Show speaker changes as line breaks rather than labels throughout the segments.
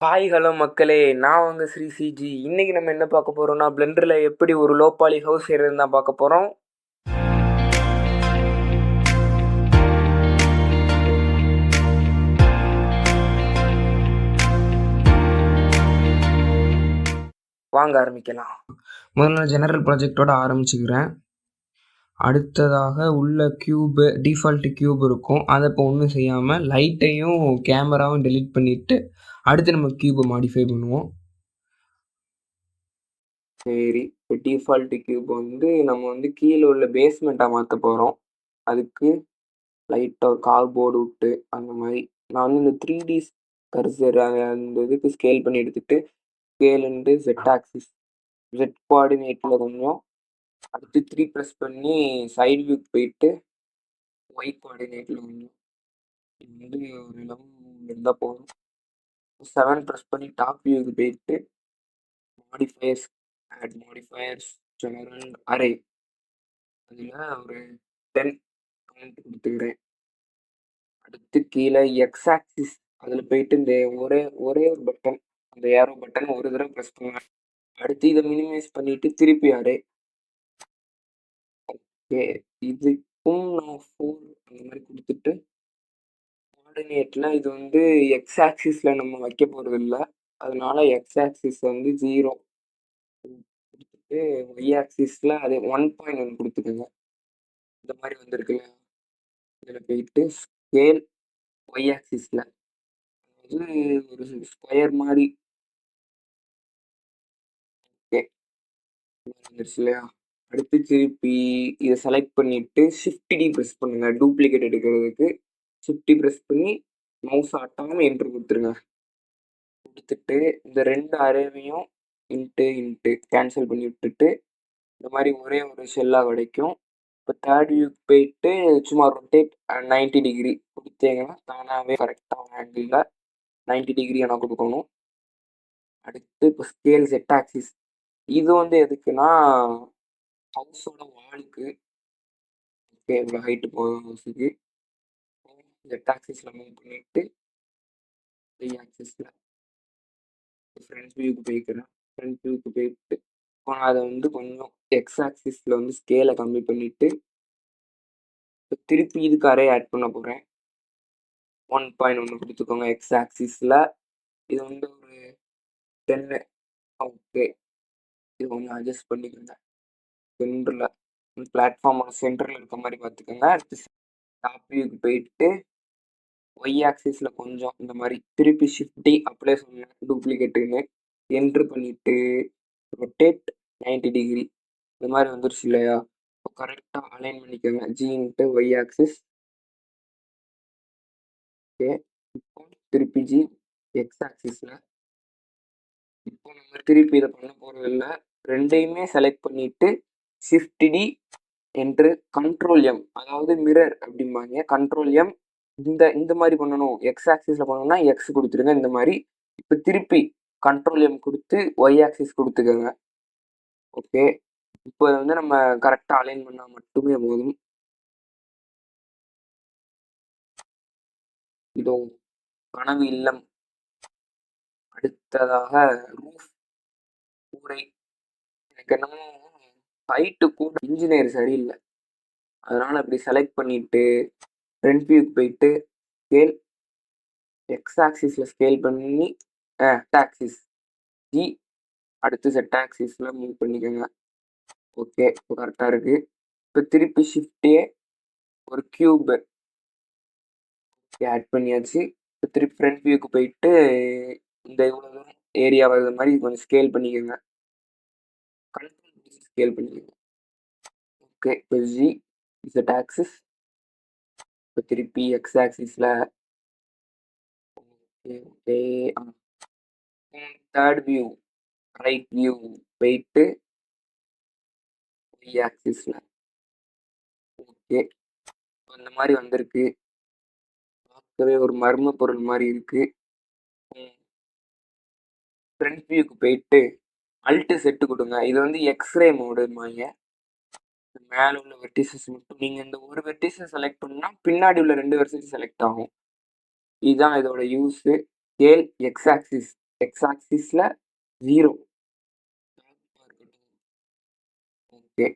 Hi hello மக்களே, நான் உங்க ஸ்ரீ சிஜி. இன்னைக்கு நம்ம என்ன பார்க்க போறோம்னா, பிளெண்டரில் எப்படி ஒரு லோ பாலி ஹவுஸ் செய்யறதுன்னு தான் பார்க்க போறோம். வாங்க ஆரம்பிக்கலாம். முதல்ல ஜெனரல் ப்ராஜெக்டோட ஆரம்பிச்சுக்கிறேன். அடுத்ததாக உள்ள கியூபு, டிஃபால்ட் கியூப் இருக்கும், அதை இப்போ ஒன்றும் செய்யாமல் லைட்டையும் கேமராவும் டெலீட் பண்ணிவிட்டு அடுத்து நம்ம கியூபை மாடிஃபை பண்ணுவோம். சரி, இப்போ டிஃபால்ட் கியூப் நம்ம கீழே உள்ள பேஸ்மெண்ட்டாக மாற்ற போகிறோம். அதுக்கு லைட்டாக ஒரு கார்ட்போர்டு விட்டு அந்த மாதிரி நான் இந்த 3D கர்சர் அந்த இதுக்கு ஸ்கேல் பண்ணி எடுத்துகிட்டு ஸ்கேலுண்டு ஜெட் ஆக்சிஸ் ஜெட் கோஆர்டினேட்டில் கொஞ்சம் அடுத்து 3 ப்ரெஸ் பண்ணி சைடு வியூக்கு போயிட்டு ஒய் கோஆர்டினேட்டில் கொஞ்சம் இது ஒரு 11 இருந்தால் போதும். 7 ப்ரெஸ் பண்ணி டாப் வியூக்கு போயிட்டு modifiers add modifiers general array அதில் ஒரு 10 கமெண்ட் கொடுத்துக்கிறேன். அடுத்து கீழே எக்ஸ் ஆக்சிஸ் அதில் போயிட்டு இந்த ஒரே ஒரு பட்டன், அந்த ஏரோ பட்டன் ஒரு தடவை ப்ரெஸ் பண்ணுவேன். அடுத்து இதை மினிமைஸ் பண்ணிட்டு திருப்பி அரே. ஓகே, இதுக்கும் நான் 4 அந்த மாதிரி கொடுத்துட்டு கோஆர்டினேட்டில் இது எக்ஸ் ஆக்சிஸில் நம்ம வைக்க போகிறது இல்லை, அதனால எக்ஸ் ஆக்சிஸ் 0 கொடுத்துட்டு ஒய் ஆக்சிஸில் அதே 1.1 கொடுத்துக்கோங்க. இந்த மாதிரி வந்திருக்குல்ல, இதில் போயிட்டு ஸ்கேல் ஒய் ஆக்சிஸில் ஒரு ஸ்கொயர் மாதிரி வந்துருச்சு இல்லையா. அடுத்து திருப்பி இதை செலக்ட் பண்ணிட்டு ஷிஃப்ட் டி ப்ரெஸ் பண்ணுங்க. டூப்ளிகேட் எடுக்கிறதுக்கு ஷிஃப்ட் டி ப்ரெஸ் பண்ணி மவுஸ் ஆட்டாமல் என்ட்ரு கொடுத்துருங்க. கொடுத்துட்டு இந்த 2 அரேவையும் இன்ட்டு கேன்சல் பண்ணி விட்டுட்டு இந்த மாதிரி ஒரே ஒரு ஷெல்லாக கிடைக்கும். இப்போ தேர்ட் வியூக்கு போயிட்டு சும்மா ரொட்டேட் 90 டிகிரி கொடுத்தீங்கன்னா தானாகவே கரெக்டான ஆங்கிளில் 90 டிகிரி ஆனால் கொடுக்கணும். அடுத்து இப்போ ஸ்கேல் செட் ஆக்சிஸ் இது எதுக்குன்னா ஹவுஸோட வாலுக்கு இவ்வளோ ஹைட்டு போதும் ஹவுஸுக்கு. ஜெட் ஆக்சிஸில் மூவ் பண்ணிவிட்டு ஒய் ஆக்சிஸில் ஃப்ரண்ட் வியூக்கு போய்க்கிறேன். ஃப்ரண்ட் வியூக்கு போயிட்டு அதை கொஞ்சம் எக்ஸ் ஆக்சிஸில் ஸ்கேலை கம்மி பண்ணிவிட்டு இப்போ திருப்பி இதுக்கு அரே ஆட் பண்ண போகிறேன். 1.1 கொடுத்துக்கோங்க எக்ஸ் ஆக்சிஸில். இது ஒரு 10. ஓகே, இது கொஞ்சம் அட்ஜஸ்ட் பண்ணிக்கோங்க. சென்டரில் பிளாட்ஃபார்மோட சென்டரில் இருக்க மாதிரி பார்த்துக்கோங்க. அடுத்து டாப் வியூக்கு போயிட்டு ஒய் ஆக்சிஸில் கொஞ்சம் இந்த மாதிரி திருப்பி ஷிஃப்டி அப்படியே சொன்னேன் டூப்ளிகேட்டுன்னு என்ட்ரு பண்ணிவிட்டு ரொட்டேட் 90 டிகிரி இந்த மாதிரி வந்துருச்சு இல்லையா. இப்போ கரெக்டாக அலைன் பண்ணிக்கோங்க ஜின்ட்டு ஒய் ஆக்சிஸ். ஓகே, இப்போ திருப்பி ஜி எக்ஸ் ஆக்சிஸில். இப்போ நம்ம திருப்பி இதை பண்ண போகிறது இல்லை, ரெண்டையுமே செலக்ட் பண்ணிவிட்டு shift D and control M, அதாவது மிரர் அப்படிம்பாங்க. கண்ட்ரோல் எம் இந்த மாதிரி பண்ணணும். எக்ஸ் ஆக்சிஸில் பண்ணணும்னா எக்ஸ் கொடுத்துருங்க இந்த மாதிரி. இப்போ திருப்பி கண்ட்ரோல் எம் கொடுத்து ஒய் ஆக்சிஸ் கொடுத்துக்கோங்க. ஓகே, இப்போ நம்ம கரெக்டாக அலைன் பண்ணால் மட்டுமே போதும். இதோ கனவு இல்லம். அடுத்ததாக ரூஃப் கூரை. எனக்கு என்னமோ ஹைட்டு கூட இன்ஜினியர் சரியில்லை, அதனால் அப்படி செலக்ட் பண்ணிவிட்டு ஃப்ரண்ட் வியூக்கு போயிட்டு ஸ்கேல் எக்ஸ் ஆக்சிஸில் ஸ்கேல் பண்ணி ஆக்சிஸ் ஜி அடுத்து செட் ஆக்சிஸில் மூவ் பண்ணிக்கோங்க. ஓகே, இப்போ கரெக்டாக இருக்குது. இப்போ திருப்பி ஷிஃப்டே ஒரு கியூப் ஆட் பண்ணியாச்சு. இப்போ திருப்பி ஃப்ரண்ட் வியூக்கு போயிட்டு இந்த இவ்வளோ தூரம் ஏரியா வர்றது மாதிரி கொஞ்சம் ஸ்கேல் பண்ணிக்கோங்க. கண்ட்ரோல் ஸ்கேல் பண்ணிக்கோங்க. ஓகே, இப்போ ஜி இசட் ஆக்சிஸ். இப்போ திருப்பி எக்ஸ் ஆக்சிஸில் okay third view right view போயிட்டு ஒய் ஆக்சிஸில். ஓகே, அந்த மாதிரி வந்திருக்கு. பார்க்கவே ஒரு மர்ம பொருள் மாதிரி இருக்கு. ஃப்ரண்ட் வியூக்கு போயிட்டு அல்ட்டு செட்டு கொடுங்க. இது எக்ஸ்ரே மோடுமாங்க. மேலே உள்ள வெர்டிசஸ் மட்டும் நீங்கள் இந்த ஒரு வெர்டிசஸ் செலக்ட் பண்ணால் பின்னாடி உள்ள 2 வெர்டிசஸ் செலக்ட் ஆகும். இதுதான் இதோட use. Scale X axis X ஆக்சிஸ்ல 0. ஓகே,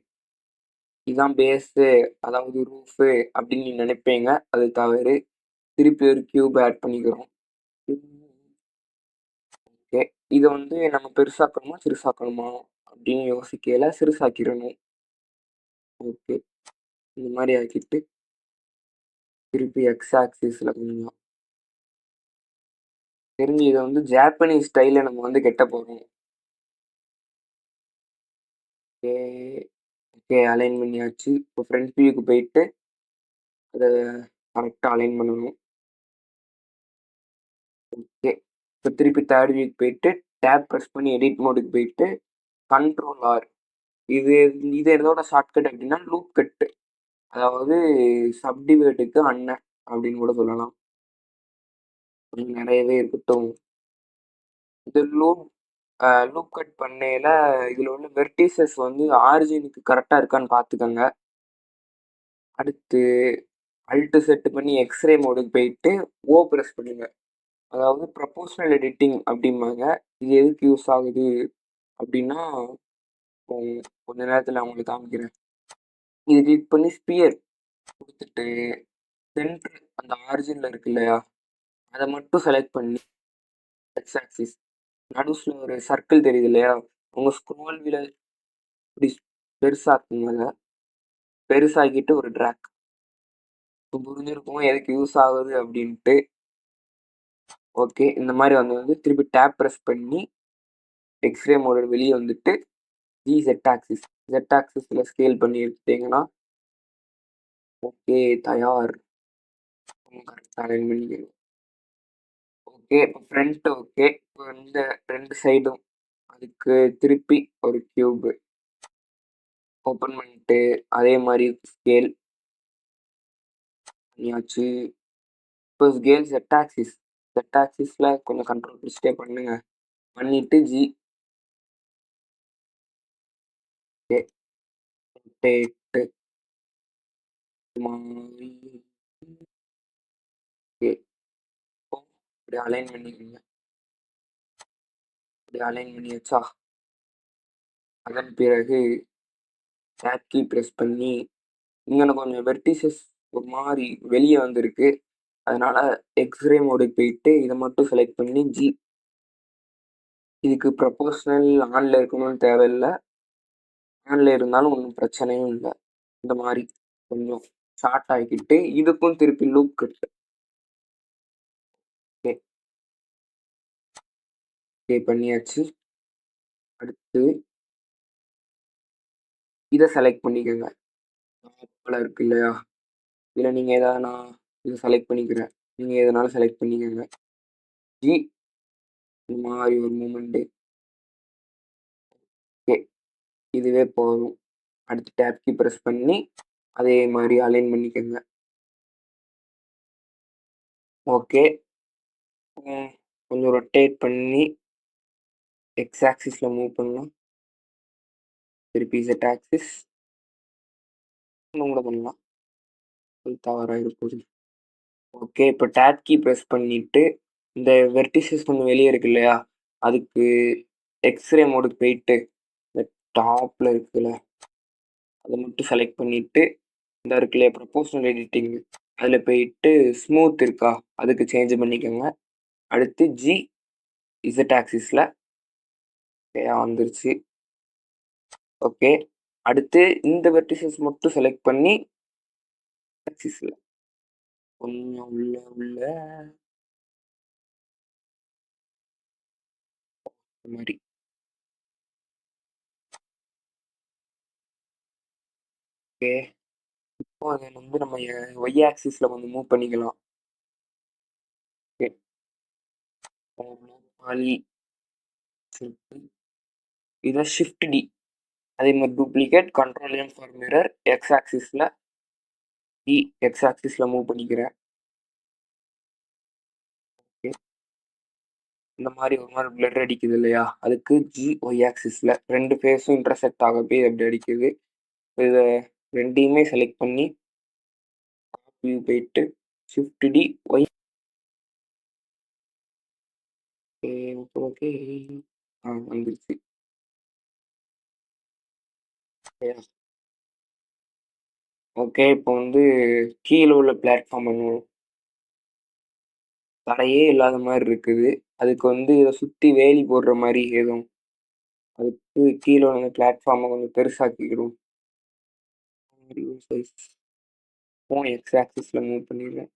இதான் பேஸு, அதாவது ரூஃபு அப்படின்னு நீங்க நினைப்பீங்க. அது தவறு. திருப்பி ஒரு கியூப் ஆட் பண்ணிக்கிறோம். ஓகே, இதை வந்து நம்ம பெருசாக்கணுமா சிறுசாக்கணுமா அப்படின்னு யோசிக்கையில சிறுசாக்கிடணும். ஓகே, இந்த மாதிரி ஆக்கிட்டு திருப்பி எக்ஸ் ஆக்சிஸ்ல கொஞ்சம் தெரிஞ்சு இதை வந்து ஜாப்பனீஸ் ஸ்டைலில் நம்ம வந்து கெட்ட போகிறோம். ஓகே ஓகே, அலைன் பண்ணியாச்சு. இப்போ ஃப்ரண்ட் வியூக்கு போயிட்டு அதை கரெக்டாக அலைன் பண்ணணும். ஓகே, இப்போ திருப்பி தேர்ட் வியூக்கு போயிட்டு டேப் ப்ரெஸ் பண்ணி எடிட் மோடுக்கு போயிட்டு கண்ட்ரோல் ஆர். இது இது எதோட ஷார்ட்கட் அப்படின்னா லூப் கட்டு, அதாவது சப்டிவேட்டுக்கு அண்ணன் அப்படின்னு கூட சொல்லலாம். கொஞ்சம் நிறையவே இருக்கட்டும். இந்த லூப் கட் பண்ணையில இதில் உள்ள வெர்டிசஸ் வந்து ஆரிஜினுக்கு கரெக்டாக இருக்கான்னு பார்த்துக்கோங்க. அடுத்து அல்ட்டு செட் பண்ணி எக்ஸ்ரே மோடுக்கு போயிட்டு ஓ ப்ரெஸ் பண்ணுங்க. அதாவது ப்ரொபோஷனல் எடிட்டிங் அப்படிம்பாங்க. இது எதுக்கு யூஸ் ஆகுது அப்படின்னா கொஞ்ச நேரத்தில் அவங்களுக்கு காமிக்கிறேன். இது கிளிக் பண்ணி ஸ்பியர் கொடுத்துட்டு சென்டர் அந்த ஆரிஜினில் இருக்கு இல்லையா, அதை மட்டும் செலக்ட் பண்ணி எக்ஸ் ஆக்சிஸ் நடுவில் ஒரு சர்க்கிள் தெரியுது இல்லையா, உங்கள் ஸ்க்ரோல் வீல இப்படி பெருசாக்குங்க. பெருசாக்கிட்டு ஒரு ட்ராக். இப்போ புரிஞ்சிருக்கும் எதுக்கு யூஸ் ஆகுது அப்படின்ட்டு. ஓகே, இந்த மாதிரி வந்து திருப்பி டேப் ப்ரெஸ் பண்ணி எக்ஸ்ரே மோட வெளியே வந்துட்டு ஜி ஜெட் ஆக்சிஸில் ஸ்கேல் பண்ணி எடுத்துட்டிங்கன்னா ஓகே தயார். கரெக்டாக அலைன் பண்ணிக்கணும். ஓகே, இப்போ ஃப்ரண்ட் ஓகே. இப்போ இந்த ரெண்டு சைடும் அதுக்கு திருப்பி ஒரு கியூப் ஓப்பன் பண்ணிட்டு அதே மாதிரி ஸ்கேல் பண்ணியாச்சு. இப்போ ஸ்கேல் ஜெட் ஆக்சிஸில் கொஞ்சம் கண்ட்ரோல் பிடிச்சிட்டே பண்ணுங்க. பண்ணிட்டு ஜி ரொட்டேட்டு மாதிரி ஓகே. இப்படி அலைன் பண்ணிக்கோங்க. இப்படி அலைன் பண்ணி வச்சா அதன் பிறகு டேப் கீ ப்ரெஸ் பண்ணி இங்கே கொஞ்சம் வெர்டிசஸ் ஒரு மாதிரி வெளியே வந்திருக்கு. அதனால எக்ஸ்ரே மோடுக்கு போயிட்டு இதை மட்டும் செலக்ட் பண்ணி ஜி. இதுக்கு ப்ரொபோஷனல் ஆனில் இருக்கணும்னு தேவையில்லை. ஆனில் இருந்தாலும் ஒன்றும் பிரச்சனையும் இல்லை. இந்த மாதிரி கொஞ்சம் ஷார்ட் ஆகிக்கிட்டு இதுக்கும் திருப்பி லூப் கட்டு. ஓகே ஓகே பண்ணியாச்சு. அடுத்து இதை செலக்ட் பண்ணிக்கோங்க. டாப்பில் இருக்கு இல்லையா, இல்லை நீங்கள் எதாவது நான் இதை செலக்ட் பண்ணிக்கிறேன். நீங்கள் எதனாலும் செலக்ட் பண்ணிக்கோங்க. ஜி இந்த மாதிரி ஒரு மூமெண்ட்டு. ஓகே, இதுவே போதும். அடுத்து டேப் கீ ப்ரெஸ் பண்ணி அதே மாதிரி அலைன் பண்ணிக்கோங்க. ஓகே, கொஞ்சம் ரொட்டேட் பண்ணி எக்ஸ் ஆக்சிஸில் மூவ் பண்ணலாம். திருப்பி செட் ஆக்சிஸ் இன்னும் கூட பண்ணலாம். தவறாக இருப்போது. ஓகே, இப்போ டேப் கீ ப்ரெஸ் பண்ணிவிட்டு இந்த வெர்டிசஸ் கொஞ்சம் வெளியே இருக்கு இல்லையா, அதுக்கு எக்ஸ்ரே மோடுக்கு போயிட்டு இந்த டாப்பில் இருக்குல்ல அதை மட்டும் செலக்ட் பண்ணிவிட்டு இந்த இருக்குல்ல ப்ரொபோஷனல் எடிட்டிங் அதில் போயிட்டு ஸ்மூத் இருக்கா அதுக்கு சேஞ்ச் பண்ணிக்கோங்க. அடுத்து ஜி இசட் ஆக்சிஸில் வந்துருச்சு. ஓகே, அடுத்து இந்த வெர்டிசஸ் மட்டும் செலக்ட் பண்ணி ஆக்சிஸில் கொஞ்சம் உள்ள மாதிரி. ஓகே, இப்போ அதை வந்து நம்ம ஒய் ஆக்சிஸில் கொஞ்சம் மூவ் பண்ணிக்கலாம். ஓகே, இதை ஷிஃப்ட் டி அதே மாதிரி duplicate control M for mirror X ஆக்சிஸில் டி எக்ஸ் ஆக்சிஸில் மூவ் பண்ணிக்கிறேன். ஓகே, இந்த மாதிரி ஒரு மாதிரி பிளட் அடிக்குது இல்லையா, அதுக்கு ஜி ஒய் ஆக்சிஸில் ரெண்டு ஃபேஸும் இன்டர்செக்ட் ஆக போய் அப்படி அடிக்குது. இதை ரெண்டையுமே செலக்ட் பண்ணி வியூ போயிட்டு shift D Y okay, okay, okay. வந்துருச்சு. ஓகே. இப்போ வந்து கீழ உள்ள பிளாட்ஃபார்ம் தரையே இல்லாத மாரி இருக்குது. அதுக்கு வந்து இத சுத்தி வேலி போடுற மாரி எதுவும் அதுக்கு கீழ உள்ள பிளாட்ஃபார்ம கொஞ்சம் பெருசாக்கிக்கிடுவோம். சைஸ் ஃபோன் எக்ஸ் ஆக்சிஸ்ல மூவ் பண்ணிடுறேன்.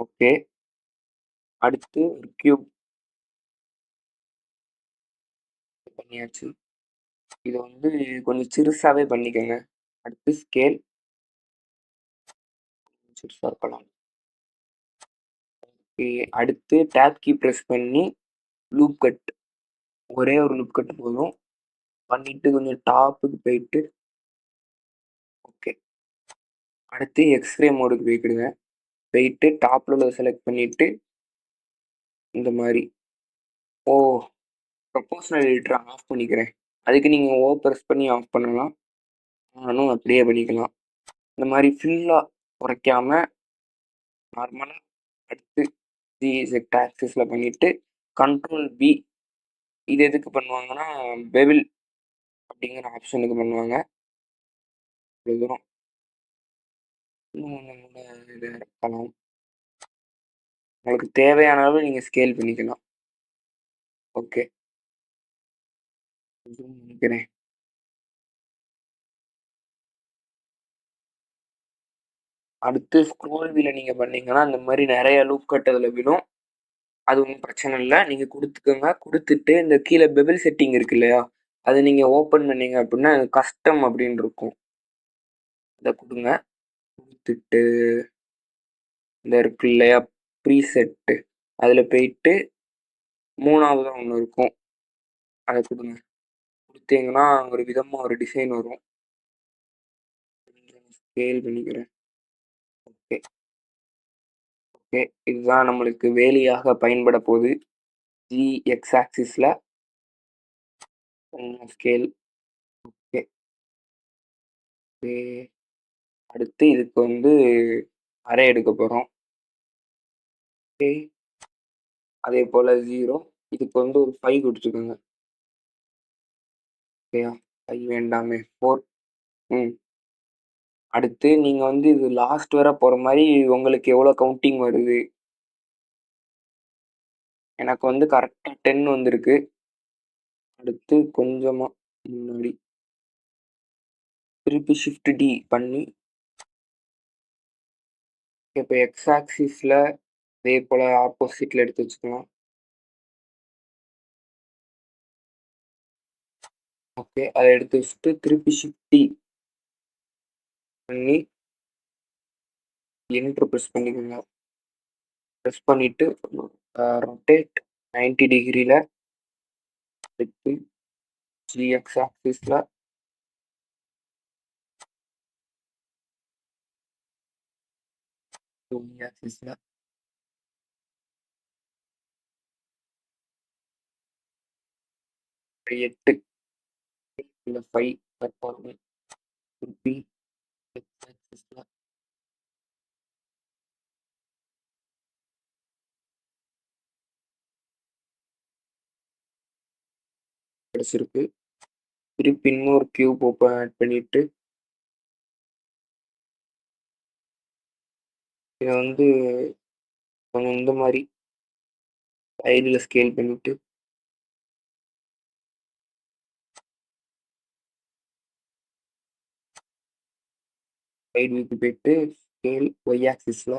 ஓகே. அடுத்து ஒரு கியூப் பண்ணியாச்சு. இத வந்து கொஞ்சம் சிறுசாவே பண்ணிக்கங்க. அடுத்து ஸ்கேல் சிறுசா இருக்கலாம். ஓகே. அடுத்து டேப் கீ பிரஸ் பண்ணி லூப் கட் ஒரே ஒரு லூப் கட் போதும். பண்ணிட்டு கொஞ்சம் டாப்புக்கு போயிட்டு ஓகே. அடுத்து எக்ஸ்ரே மோடுக்கு போய்க்கிடுங்க. போயிட்டு டாப்ல உள்ளத செலக்ட் பண்ணிட்டு இந்த மாரி ஓ ப்ரொபோஷனல் எடிட்டர ஆஃப் பண்ணிக்கிறேன். அதுக்கு நீங்க ஓ பிரஸ் பண்ணி ஆஃப் பண்ணலாம். நானும் அப்படியே பண்ணிக்கலாம். இந்த மாரி ஃபுல்லா குறைக்காம நார்மலா அடுத்து ஜிஎஸ் ஆக்சிஸ்ல பண்ணிட்டு கண்ட்ரோல் பி இது எதுக்கு பண்ணுவாங்கன்னா பெவில் அப்படிங்கிற ஆப்ஷனுக்கு பண்ணுவாங்க. இவ்வளவு தூரம் இன்னும் கொஞ்சம் கூட இதை இருக்கலாம். உங்களுக்கு தேவையான அளவு நீங்க ஸ்கேல் பண்ணிக்கலாம். ஓகே நினைக்கிறேன். அடுத்து ஸ்க்ரோல் வீல நீங்க பண்ணீங்கன்னா இந்த மாதிரி நிறைய லூப் கட் அதில் விழும். அது ஒன்றும் பிரச்சனை இல்லை. நீங்க கொடுத்துக்கோங்க. கொடுத்துட்டு இந்த கீழே பெபிள் செட்டிங் இருக்கு இல்லையா, அது நீங்க ஓப்பன் பண்ணீங்க அப்படின்னா கஸ்டம் அப்படின்னு இருக்கும். அதை கொடுங்க. கொடுத்துட்டு இந்த இருக்கு இல்லையா ப்ரீசெட்டு, அதில் போயிட்டு மூணாவது ஒன்று இருக்கும், அதை கொடுங்க. கொடுத்தீங்கன்னா ஒரு விதமாக ஒரு டிசைன் வரும். ஸ்கேல் பண்ணிக்கிறேன். Okay okay. இதுதான் நம்மளுக்கு வேலியாக பயன்பட போகுது. ஜி எக்ஸ் ஆக்சிஸில் ஸ்கேல். Okay okay. அடுத்து இதுக்கு வந்து அரை எடுக்க போகிறோம். ஓகே. அதே போல் 0 இதுக்கு வந்து ஒரு 5 கொடுத்துக்கோங்க. ஓகேயா, 5 வேண்டாமே 4. அடுத்து நீங்கள் வந்து இது லாஸ்ட் வர போகிற மாதிரி உங்களுக்கு எவ்வளோ கவுண்டிங் வருது. எனக்கு வந்து கரெக்டாக 10 வந்திருக்கு. அடுத்து கொஞ்சமாக முன்னாடி திருப்பி ஷிஃப்ட் டி பண்ணி இப்போ எக்ஸ் ஆக்சிஸில் அதே போல் ஆப்போசிட்டில் எடுத்து வச்சுக்கலாம். ஓகே. அதை எடுத்து வச்சுட்டு திருப்பி ஷிஃப்ட் டி பண்ணி என்ட்ரு ப்ரெஸ் பண்ணிக்கோங்க. ப்ரெஸ் பண்ணிவிட்டு ரொட்டேட் 90 டிகிரியில் எடுத்து ஜிஎக்ஸ் ஆக்சிஸில் ஆக்சிஸில் 8 இல்லை 5 கட் பண்ணி திருப்பி எக்ஸ் ஆக்சிஸில் கிடச்சிருக்கு. திருப்பி இன்னொரு கியூப் ஓப்பன் ஆட் பண்ணிவிட்டு இதை வந்து கொஞ்சம் இந்த மாதிரி சைடில் ஸ்கேல் பண்ணிவிட்டு சைடு வியூக்கு போயிட்டு ஸ்கேல் ஒய் ஆக்சிஸில்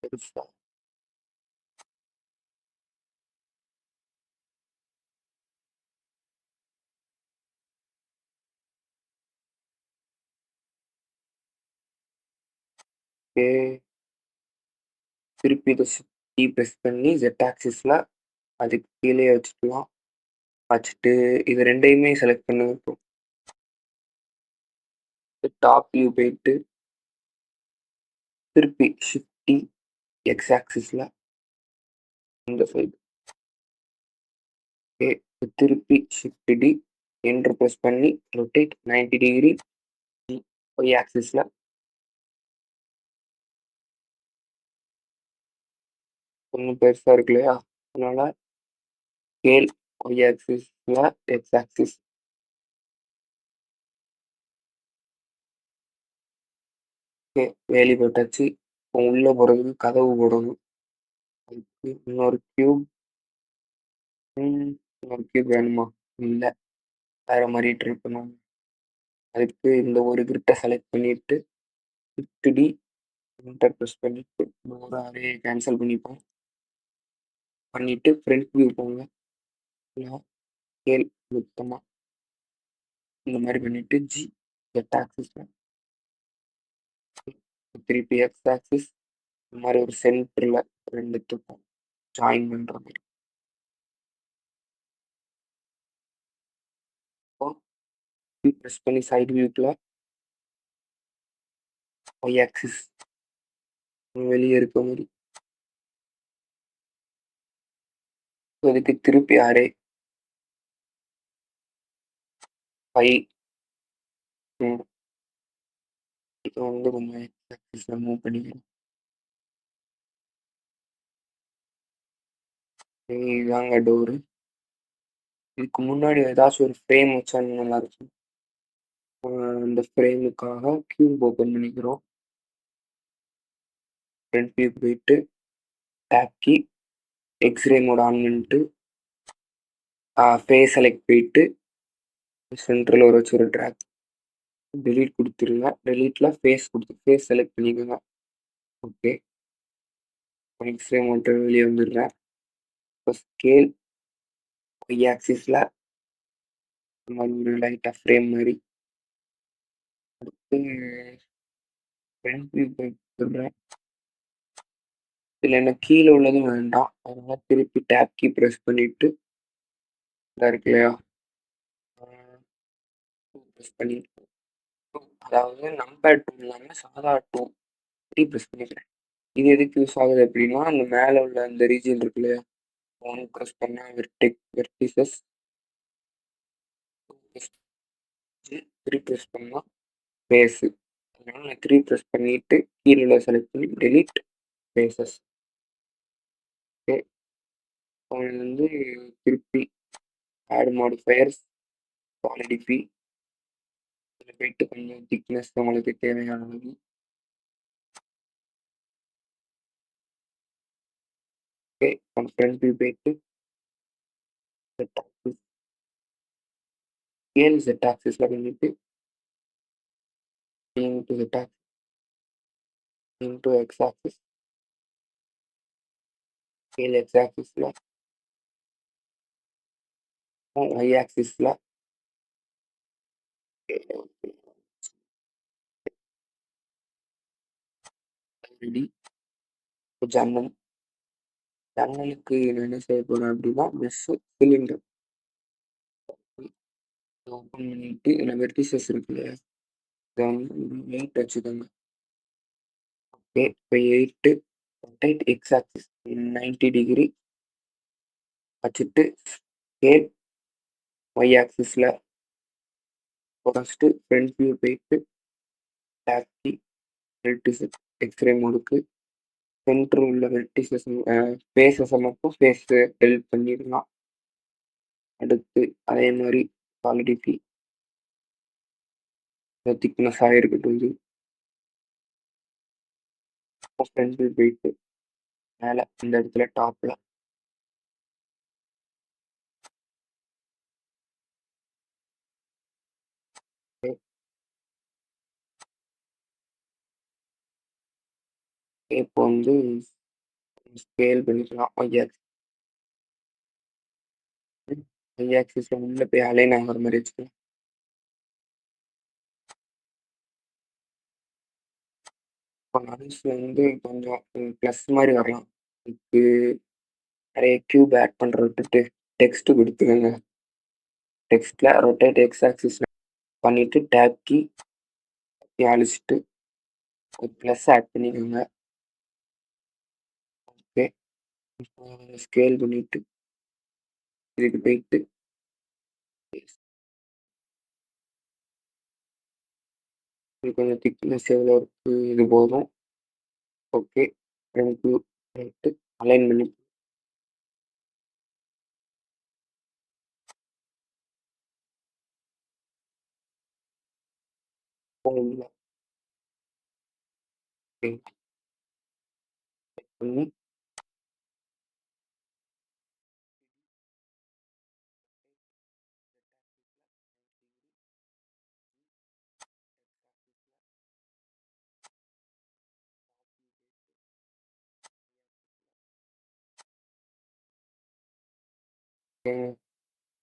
பெருசாக ஓகே. திருப்பி இதை சுற்றி ப்ரெஸ் பண்ணி ஜெட் ஆக்சிஸில் அதுக்கு கீழே வச்சுக்கலாம். வச்சுட்டு இது ரெண்டையுமே செலக்ட் பண்ணி வைப்போம். டாப் வியூ போயிட்டு திருப்பி ஷிஃப்டி எக்ஸ் ஆக்சிஸில் இந்த சைடு ஓகே. திருப்பி ஷிஃப்ட் டி என்ட்ரு ப்ரெஸ் பண்ணி ரொட்டேட் 90 டிகிரி ஒய் ஆக்சிஸில் கொஞ்சம் பெருசா இருக்கு இல்லையா? அதனால ஸ்கேல் ஒய் ஆக்சிஸ்ல எக்ஸ் ஆக்சிஸ். ஓகே, வேலி போட்டாச்சு. இப்போ உள்ள போறதுக்கு கதவு போடணும். அதுக்கு இன்னொரு கியூப். இன்னொரு கியூப் வேணுமா? இல்ல, வேற மாதிரி ட்ரை பண்ணுவோம். அதுக்கு இந்த ஒரு கிரிட்டை செலக்ட் பண்ணிட்டு ஷிஃப்ட் டி என்டர் ப்ரெஸ் பண்ணிட்டு ஒரு அரே கேன்சல் பண்ணிப்போம். பண்ணிட்டு ஃப்ரண்ட் வியூ போங்க. ஸ்கேல் மொத்தமா இந்த மாதிரி பண்ணிட்டு ஜி எட் ஆக்சிஸ்ல திருப்பி எக்ஸ் ஆக்சிஸ் இந்த மாதிரி ஒரு சென்டர்ல ரெண்டுத்துக்கும் ஜாயின் பண்ற மாதிரி. ப்ரெஸ் பண்ணி சைடு வியூக்குள்ள ஒய் ஆக்சிஸ் வெளியே இருக்க மாதிரி. அதுக்கு திருப்பி அரே 5. இப்போ வந்து கொஞ்சம் எக்ஸ் ஆக்சிஸ்ல மூவ் பண்ணிக்கிறோம். இதாங்க டோரு. இதுக்கு முன்னாடி ஏதாச்சும் ஒரு ஃப்ரேம் வச்சா நல்லா இருக்கும். அந்த ஃப்ரேமுக்காக கியூப் ஓப்பன் பண்ணிக்கிறோம். ஃப்ரண்ட் வியூ போயிட்டு tab key x-ray mode on பண்ணிட்டு ஃபேஸ் செலக்ட் போயிட்டு சென்டரில் வச்சு ஒரு ட்ராக் டெலீட் கொடுத்துருங்க. டெலீட்ல ஃபேஸ் கொடுத்து ஃபேஸ் செலக்ட் பண்ணிக்கோங்க. ஓகே, எக்ஸ்ரே மோட்டர் வெளியே வந்துடுறேன். இப்போ ஸ்கேல் ஒய் ஆக்சிஸில் ஒரு லைட்டாக ஃப்ரேம் மாதிரி. அடுத்து ஃப்ரண்ட் வியூ போயிட்டுறேன். இதில் என்ன கீழே உள்ளதும் வேண்டாம், அதனால திருப்பி டேப் கீ ப்ரெஸ் பண்ணிட்டு இருக்கு இல்லையா, ப்ரெஸ் பண்ணிட்டு அதாவது நம்பர் 2 இல்லாமல் சாதா 2 ப்ரெஸ் பண்ணிக்கிறேன். இது எதுக்கு யூஸ் ஆகுது அப்படின்னா, அந்த மேலே உள்ள அந்த ரீஜன் இருக்கு இல்லையா, 1 ப்ரெஸ் பண்ணால் வெர்டிசஸ், 3 ப்ரெஸ் பண்ணால் ஃபேஸு. அதனால நான் 3 ப்ரெஸ் பண்ணிட்டு கீழே செலக்ட் பண்ணி டெலீட் ஃபேஸஸ். ஓகே, வந்து திருப்பி ஆட் மாடிஃபயர்ஸ் சாலிடிஃபை இதில் போயிட்டு கொஞ்சம் திக்னஸ் உங்களுக்கு தேவையான அளவு. ஓகே, ஃப்ரண்ட் வியூ போயிட்டு செட் ஆக்சிஸ் ஸ்கேல் செட் ஆக்சிஸில் பண்ணிட்டு into Z axis into X axis scale X ஆக்சிஸில் ஒய் ஆக்சிஸில் ரெடி. ஜன்னல் ஜன்னலுக்கு என்ன செய்ய போகிறேன் அப்படின்னா மெஷ்ஷு சிலிண்டர் ஓப்பன் பண்ணிட்டு இதில் வெர்டிசஸ் இருக்கு இல்லையா, இதை வந்து 8 வச்சுக்கோங்க. ஓகே, இப்போ 8 ரொட்டேட் எக்ஸ் ஆக்சிஸ் 90 டிகிரி வச்சுட்டு ஸ்கேல் ஒய் ஆக்சிஸில் ஃபஸ்ட்டு ஃப்ரண்ட் வியூ போயிட்டு டேப் கீ வெர்டிசஸ் எக்ஸ்ரே மோடுக்கு சென்டர் உள்ள வெர்டிசஸ் ஃபேஸஸை மட்டும் ஃபேஸ் டெலிட் பண்ணிடலாம். அடுத்து அதே மாதிரி சாலிடிஃபை திக்னஸாக இருக்கட்டும். இது ஃப்ரண்ட் வியூ போயிட்டு மேலே இந்த இடத்துல டாப்பில் இப்போ வந்து ஸ்கேல் பண்ணிக்கலாம். ஒய் ஆக்சிஸ்ல உள்ள போய் அலைன் ஆகிற மாதிரி வச்சுக்கலாம். இப்போ நடுஸில் வந்து கொஞ்சம் ப்ளஸ் மாதிரி வரலாம். இதுக்கு நிறைய கியூப் ஆட் பண்ணுற விட்டுட்டு டெக்ஸ்ட் கொடுத்துக்கோங்க. டெக்ஸ்ட்டில் ரொட்டேட் எக்ஸ் ஆக்சிஸ் பண்ணிவிட்டு டேப் கீ அழிச்சிட்டு ஒரு ப்ளஸ் ஆட் பண்ணிக்கோங்க. ஓகே, ஸ்கேல் பண்ணிவிட்டு இதுக்கு போயிட்டு இது கொஞ்சம் திக்னஸ் எவ்வளோ இருக்குது இது போதும். ஓகே, ஃப்ரண்ட் வியூ போயிட்டு அலைன் பண்ணி போகல பண்ணி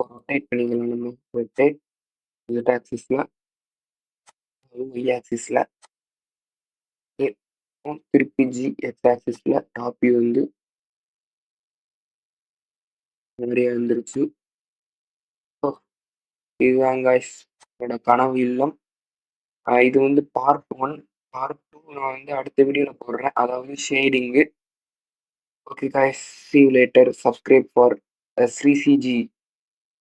ரொட்டேட் பண்ணிக்கலாம் நம்ம. ரொட்டேட் Z ஆக்சிஸில், Y ஆக்சிஸில், திருப்பி X ஆக்சிஸில் டாப் வியூ வந்து நிறைய வந்துருச்சு. இதுதான் guys என்னோட கனவு இல்லம். இது வந்து பார்ட் 1. பார்ட் 2 நான் வந்து அடுத்த வீடியோவில் போடுறேன், அதாவது shading. Okay guys, see you later. Subscribe for Sri CG.